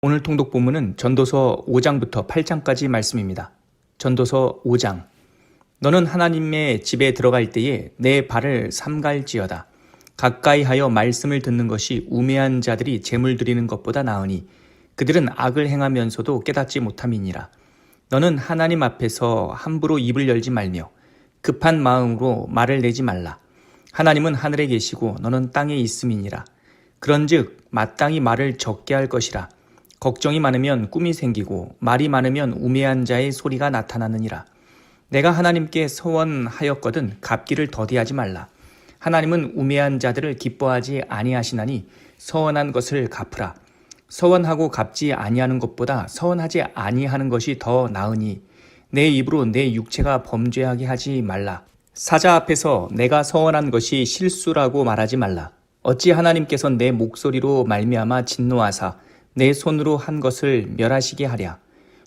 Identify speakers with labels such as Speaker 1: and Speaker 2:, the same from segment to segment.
Speaker 1: 오늘 통독 본문은 전도서 5장부터 8장까지 말씀입니다. 전도서 5장. 너는 하나님의 집에 들어갈 때에 내 발을 삼갈지어다. 가까이 하여 말씀을 듣는 것이 우매한 자들이 재물 드리는 것보다 나으니 그들은 악을 행하면서도 깨닫지 못함이니라. 너는 하나님 앞에서 함부로 입을 열지 말며 급한 마음으로 말을 내지 말라. 하나님은 하늘에 계시고 너는 땅에 있음이니라. 그런즉 마땅히 말을 적게 할 것이라. 걱정이 많으면 꿈이 생기고 말이 많으면 우매한 자의 소리가 나타나느니라. 내가 하나님께 서원하였거든 갚기를 더디하지 말라. 하나님은 우매한 자들을 기뻐하지 아니하시나니 서원한 것을 갚으라. 서원하고 갚지 아니하는 것보다 서원하지 아니하는 것이 더 나으니 내 입으로 내 육체가 범죄하게 하지 말라. 사자 앞에서 내가 서원한 것이 실수라고 말하지 말라. 어찌 하나님께서 내 목소리로 말미암아 진노하사 내 손으로 한 것을 멸하시게 하랴.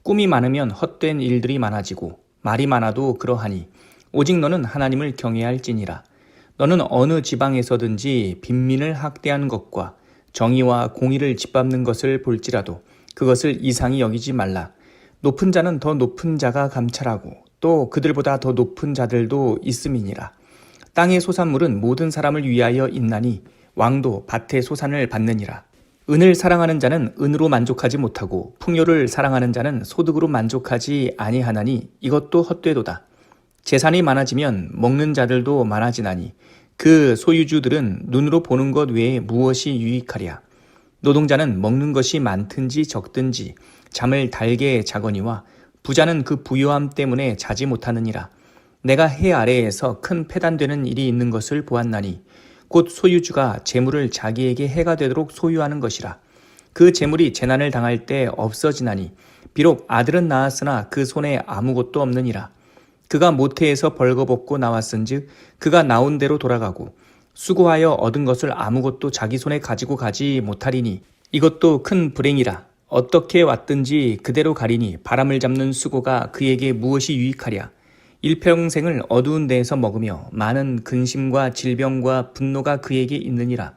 Speaker 1: 꿈이 많으면 헛된 일들이 많아지고 말이 많아도 그러하니 오직 너는 하나님을 경외할지니라. 너는 어느 지방에서든지 빈민을 학대하는 것과 정의와 공의를 짓밟는 것을 볼지라도 그것을 이상히 여기지 말라. 높은 자는 더 높은 자가 감찰하고 또 그들보다 더 높은 자들도 있음이니라. 땅의 소산물은 모든 사람을 위하여 있나니 왕도 밭의 소산을 받느니라. 은을 사랑하는 자는 은으로 만족하지 못하고 풍요를 사랑하는 자는 소득으로 만족하지 아니하나니 이것도 헛되도다. 재산이 많아지면 먹는 자들도 많아지나니 그 소유주들은 눈으로 보는 것 외에 무엇이 유익하랴. 노동자는 먹는 것이 많든지 적든지 잠을 달게 자거니와 부자는 그 부요함 때문에 자지 못하느니라. 내가 해 아래에서 큰 패단되는 일이 있는 것을 보았나니 곧 소유주가 재물을 자기에게 해가 되도록 소유하는 것이라. 그 재물이 재난을 당할 때 없어지나니 비록 아들은 낳았으나 그 손에 아무것도 없느니라. 그가 모태에서 벌거벗고 나왔은즉 그가 나온 대로 돌아가고 수고하여 얻은 것을 아무것도 자기 손에 가지고 가지 못하리니 이것도 큰 불행이라. 어떻게 왔든지 그대로 가리니 바람을 잡는 수고가 그에게 무엇이 유익하랴. 일평생을 어두운 데에서 먹으며 많은 근심과 질병과 분노가 그에게 있느니라.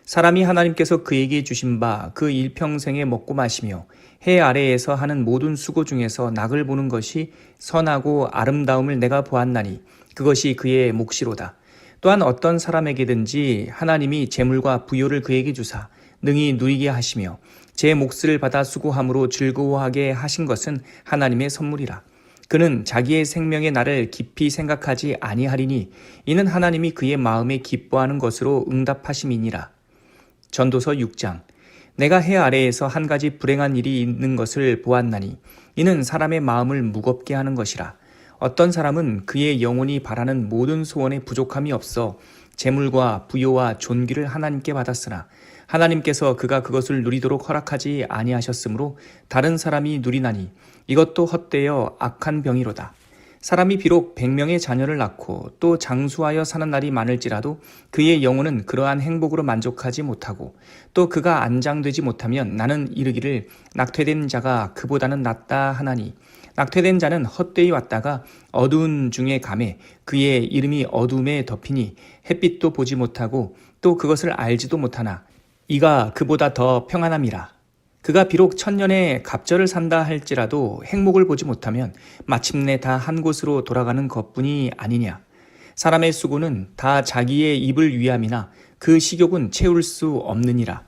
Speaker 1: 사람이 하나님께서 그에게 주신 바 그 일평생에 먹고 마시며 해 아래에서 하는 모든 수고 중에서 낙을 보는 것이 선하고 아름다움을 내가 보았나니 그것이 그의 몫이로다. 또한 어떤 사람에게든지 하나님이 재물과 부요를 그에게 주사 능히 누리게 하시며 제 몫을 받아 수고함으로 즐거워하게 하신 것은 하나님의 선물이라. 그는 자기의 생명의 날을 깊이 생각하지 아니하리니 이는 하나님이 그의 마음에 기뻐하는 것으로 응답하심이니라. 전도서 6장. 내가 해 아래에서 한 가지 불행한 일이 있는 것을 보았나니 이는 사람의 마음을 무겁게 하는 것이라. 어떤 사람은 그의 영혼이 바라는 모든 소원에 부족함이 없어 재물과 부요와 존귀를 하나님께 받았으나 하나님께서 그가 그것을 누리도록 허락하지 아니하셨으므로 다른 사람이 누리나니 이것도 헛되어 악한 병이로다. 사람이 비록 100명의 자녀를 낳고 또 장수하여 사는 날이 많을지라도 그의 영혼은 그러한 행복으로 만족하지 못하고 또 그가 안장되지 못하면 나는 이르기를 낙퇴된 자가 그보다는 낫다 하나니 낙퇴된 자는 헛되이 왔다가 어두운 중에 감에 그의 이름이 어둠에 덮이니 햇빛도 보지 못하고 또 그것을 알지도 못하나 이가 그보다 더 평안함이라. 그가 비록 1000년의 갑절을 산다 할지라도 행복을 보지 못하면 마침내 다 한 곳으로 돌아가는 것뿐이 아니냐. 사람의 수고는 다 자기의 입을 위함이나 그 식욕은 채울 수 없느니라.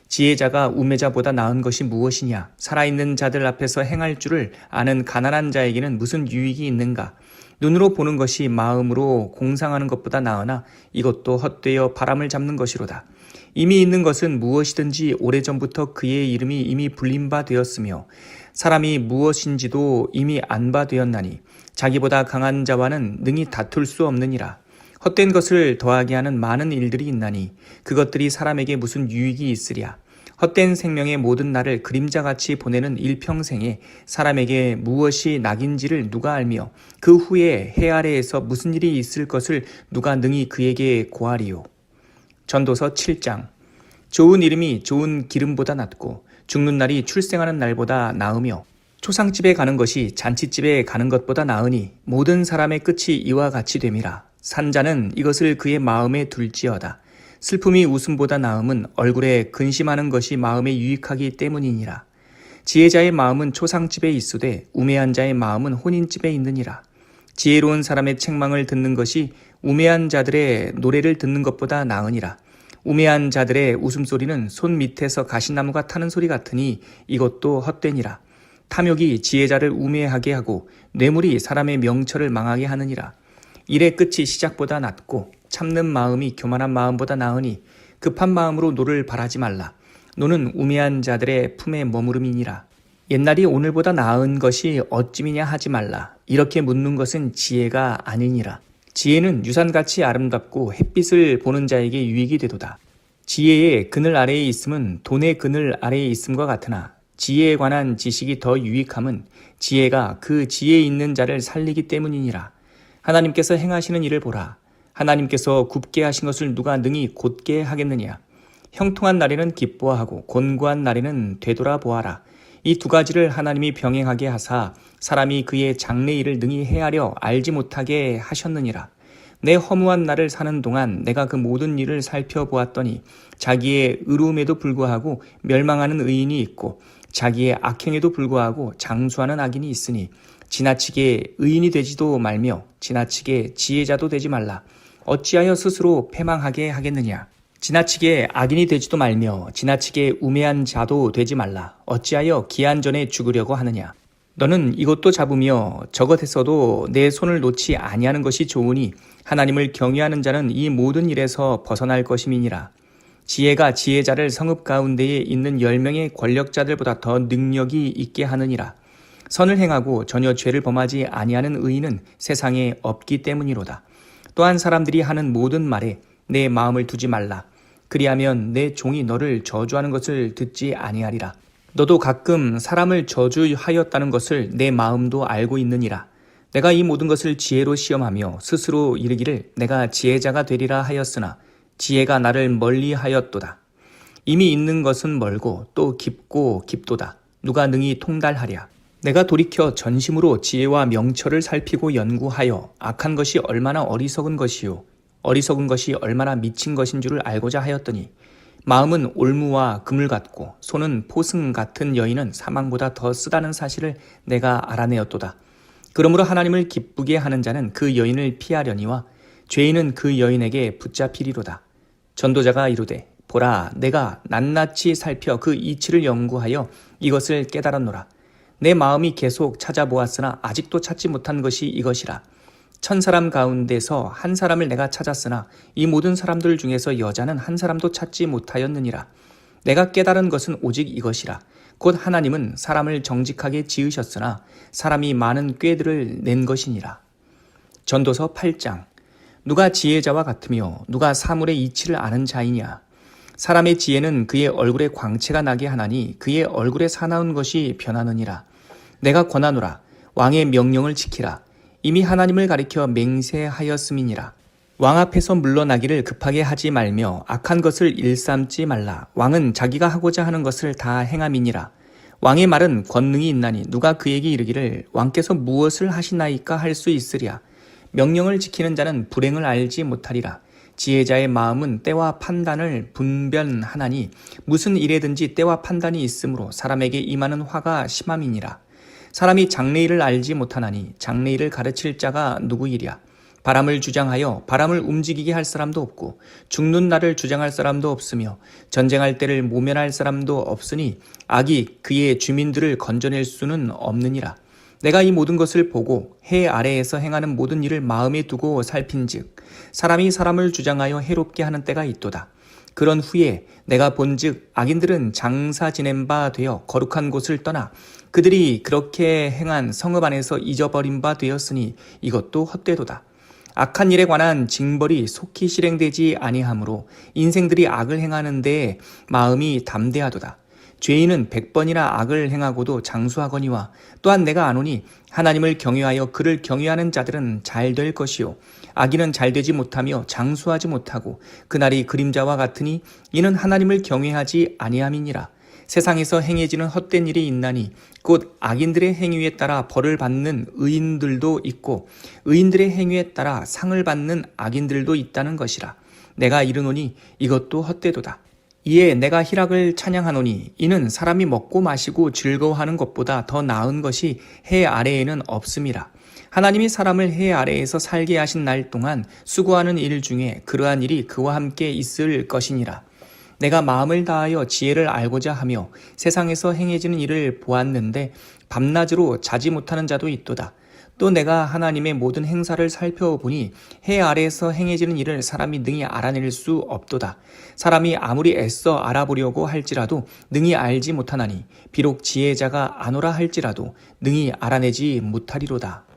Speaker 1: 지혜자가 우매자보다 나은 것이 무엇이냐. 살아있는 자들 앞에서 행할 줄을 아는 가난한 자에게는 무슨 유익이 있는가. 눈으로 보는 것이 마음으로 공상하는 것보다 나으나 이것도 헛되어 바람을 잡는 것이로다. 이미 있는 것은 무엇이든지 오래전부터 그의 이름이 이미 불린 바 되었으며 사람이 무엇인지도 이미 안 바 되었나니 자기보다 강한 자와는 능히 다툴 수 없느니라. 헛된 것을 더하게 하는 많은 일들이 있나니 그것들이 사람에게 무슨 유익이 있으랴. 헛된 생명의 모든 날을 그림자같이 보내는 일평생에 사람에게 무엇이 낙인지를 누가 알며 그 후에 해 아래에서 무슨 일이 있을 것을 누가 능히 그에게 고하리요. 전도서 7장. 좋은 이름이 좋은 기름보다 낫고 죽는 날이 출생하는 날보다 나으며 초상집에 가는 것이 잔치집에 가는 것보다 나으니 모든 사람의 끝이 이와 같이 됨이라. 산자는 이것을 그의 마음에 둘지어다. 슬픔이 웃음보다 나음은 얼굴에 근심하는 것이 마음에 유익하기 때문이니라. 지혜자의 마음은 초상집에 있으되 우매한 자의 마음은 혼인집에 있느니라. 지혜로운 사람의 책망을 듣는 것이 우매한 자들의 노래를 듣는 것보다 나으니라. 우매한 자들의 웃음소리는 손 밑에서 가시나무가 타는 소리 같으니 이것도 헛되니라. 탐욕이 지혜자를 우매하게 하고 뇌물이 사람의 명철을 망하게 하느니라. 일의 끝이 시작보다 낫고 참는 마음이 교만한 마음보다 나으니 급한 마음으로 노를 바라지 말라. 노는 우매한 자들의 품에 머무름이니라. 옛날이 오늘보다 나은 것이 어찌미냐 하지 말라. 이렇게 묻는 것은 지혜가 아니니라. 지혜는 유산같이 아름답고 햇빛을 보는 자에게 유익이 되도다. 지혜의 그늘 아래에 있음은 돈의 그늘 아래에 있음과 같으나 지혜에 관한 지식이 더 유익함은 지혜가 그 지혜에 있는 자를 살리기 때문이니라. 하나님께서 행하시는 일을 보라. 하나님께서 굽게 하신 것을 누가 능히 곧게 하겠느냐. 형통한 날에는 기뻐하고 곤고한 날에는 되돌아보아라. 이 두 가지를 하나님이 병행하게 하사 사람이 그의 장래 일을 능히 헤아려 알지 못하게 하셨느니라. 내 허무한 날을 사는 동안 내가 그 모든 일을 살펴보았더니 자기의 의로움에도 불구하고 멸망하는 의인이 있고 자기의 악행에도 불구하고 장수하는 악인이 있으니 지나치게 의인이 되지도 말며 지나치게 지혜자도 되지 말라. 어찌하여 스스로 패망하게 하겠느냐. 지나치게 악인이 되지도 말며 지나치게 우매한 자도 되지 말라. 어찌하여 기한 전에 죽으려고 하느냐. 너는 이것도 잡으며 저것에서도 내 손을 놓지 아니하는 것이 좋으니 하나님을 경외하는 자는 이 모든 일에서 벗어날 것임이니라. 지혜가 지혜자를 성읍 가운데에 있는 10명의 권력자들보다 더 능력이 있게 하느니라. 선을 행하고 전혀 죄를 범하지 아니하는 의인은 세상에 없기 때문이로다. 또한 사람들이 하는 모든 말에 내 마음을 두지 말라. 그리하면 내 종이 너를 저주하는 것을 듣지 아니하리라. 너도 가끔 사람을 저주하였다는 것을 내 마음도 알고 있느니라. 내가 이 모든 것을 지혜로 시험하며 스스로 이르기를 내가 지혜자가 되리라 하였으나 지혜가 나를 멀리하였도다. 이미 있는 것은 멀고 또 깊고 깊도다. 누가 능히 통달하랴. 내가 돌이켜 전심으로 지혜와 명철을 살피고 연구하여 악한 것이 얼마나 어리석은 것이요 어리석은 것이 얼마나 미친 것인 줄을 알고자 하였더니 마음은 올무와 그물 같고 손은 포승 같은 여인은 사망보다 더 쓰다는 사실을 내가 알아내었도다. 그러므로 하나님을 기쁘게 하는 자는 그 여인을 피하려니와 죄인은 그 여인에게 붙잡히리로다. 전도자가 이르되 보라 내가 낱낱이 살펴 그 이치를 연구하여 이것을 깨달았노라. 내 마음이 계속 찾아보았으나 아직도 찾지 못한 것이 이것이라. 1000사람 가운데서 한 사람을 내가 찾았으나 이 모든 사람들 중에서 여자는 한 사람도 찾지 못하였느니라. 내가 깨달은 것은 오직 이것이라. 곧 하나님은 사람을 정직하게 지으셨으나 사람이 많은 꾀들을 낸 것이니라. 전도서 8장. 누가 지혜자와 같으며 누가 사물의 이치를 아는 자이냐. 사람의 지혜는 그의 얼굴에 광채가 나게 하나니 그의 얼굴에 사나운 것이 변하느니라. 내가 권하노라. 왕의 명령을 지키라. 이미 하나님을 가리켜 맹세하였음이니라. 왕 앞에서 물러나기를 급하게 하지 말며 악한 것을 일삼지 말라. 왕은 자기가 하고자 하는 것을 다 행함이니라. 왕의 말은 권능이 있나니 누가 그에게 이르기를 왕께서 무엇을 하시나이까 할 수 있으랴. 명령을 지키는 자는 불행을 알지 못하리라. 지혜자의 마음은 때와 판단을 분별하나니 무슨 일에든지 때와 판단이 있으므로 사람에게 임하는 화가 심함이니라. 사람이 장래일을 알지 못하나니 장래일을 가르칠 자가 누구이랴. 바람을 주장하여 바람을 움직이게 할 사람도 없고 죽는 날을 주장할 사람도 없으며 전쟁할 때를 모면할 사람도 없으니 악이 그의 주민들을 건져낼 수는 없느니라. 내가 이 모든 것을 보고 해 아래에서 행하는 모든 일을 마음에 두고 살핀즉 사람이 사람을 주장하여 해롭게 하는 때가 있도다. 그런 후에 내가 본즉 악인들은 장사 지낸 바 되어 거룩한 곳을 떠나 그들이 그렇게 행한 성읍 안에서 잊어버린 바 되었으니 이것도 헛되도다. 악한 일에 관한 징벌이 속히 실행되지 아니하므로 인생들이 악을 행하는 데에 마음이 담대하도다. 죄인은 100번이나 악을 행하고도 장수하거니와 또한 내가 아노니 하나님을 경외하여 그를 경외하는 자들은 잘 될 것이요 악인은 잘 되지 못하며 장수하지 못하고 그날이 그림자와 같으니 이는 하나님을 경외하지 아니함이니라. 세상에서 행해지는 헛된 일이 있나니 곧 악인들의 행위에 따라 벌을 받는 의인들도 있고 의인들의 행위에 따라 상을 받는 악인들도 있다는 것이라. 내가 이르노니 이것도 헛되도다. 이에 내가 희락을 찬양하노니 이는 사람이 먹고 마시고 즐거워하는 것보다 더 나은 것이 해 아래에는 없음이라. 하나님이 사람을 해 아래에서 살게 하신 날 동안 수고하는 일 중에 그러한 일이 그와 함께 있을 것이니라. 내가 마음을 다하여 지혜를 알고자 하며 세상에서 행해지는 일을 보았는데 밤낮으로 자지 못하는 자도 있도다. 또 내가 하나님의 모든 행사를 살펴보니 해 아래에서 행해지는 일을 사람이 능히 알아낼 수 없도다. 사람이 아무리 애써 알아보려고 할지라도 능히 알지 못하나니 비록 지혜자가 아노라 할지라도 능히 알아내지 못하리로다.